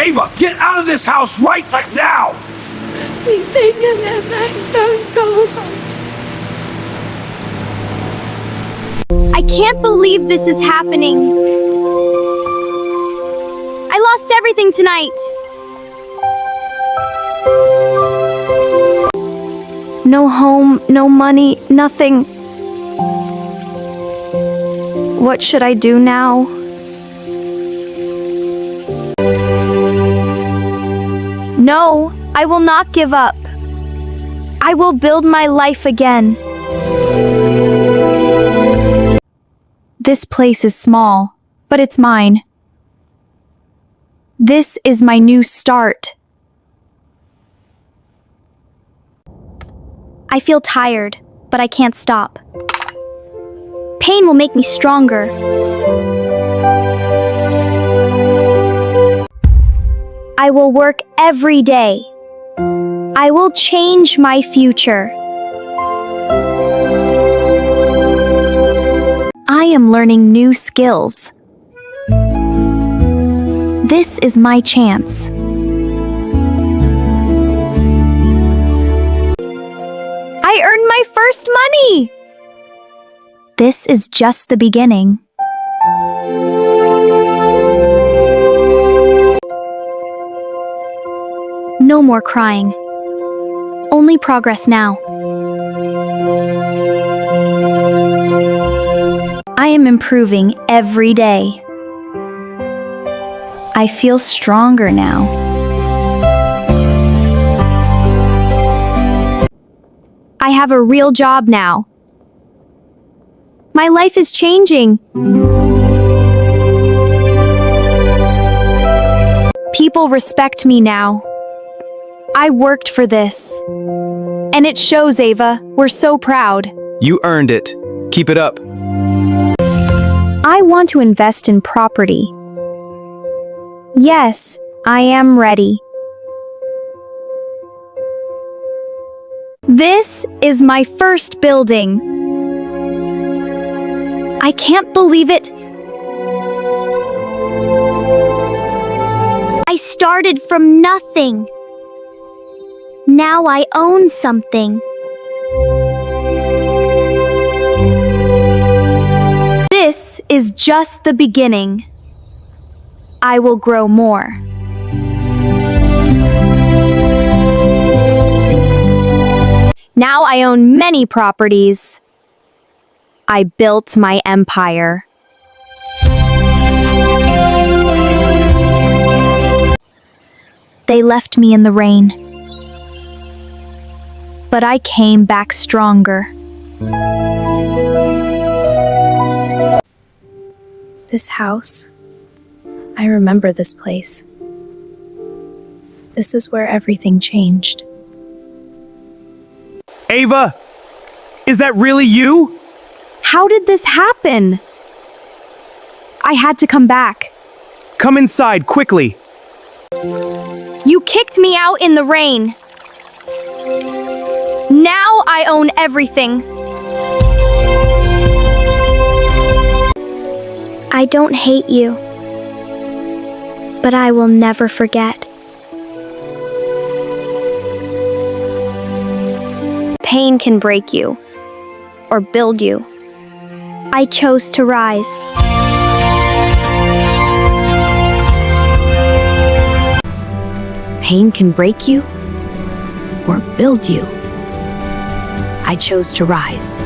Ava, get out of this house right now! I can't believe this is happening. I lost everything tonight. No home, no money, nothing. What should I do now? No, I will not give up. I will build my life again. This place is small, but it's mine. This is my new start. I feel tired, but I can't stop. Pain will make me stronger. I will work every day. I will change my future. I am learning new skills. This is my chance. I earned my first money! This is just the beginning. No more crying. Only progress now. I am improving every day. I feel stronger now. I have a real job now. My life is changing. People respect me now. I worked for this. And it shows, Ava. We're so proud. You earned it. Keep it up. I want to invest in property. Yes, I am ready. This is my first building. I can't believe it. I started from nothing. Now I own something. This is just the beginning. I will grow more. Now I own many properties. I built my empire. They left me in the rain. But I came back stronger. This house, I remember this place. This is where everything changed. Ava! Is that really you? How did this happen? I had to come back. Come inside, quickly! You kicked me out in the rain. Now I own everything. I don't hate you, but I will never forget. Pain can break you, or build you. I chose to rise. Pain can break you, or build you. I chose to rise.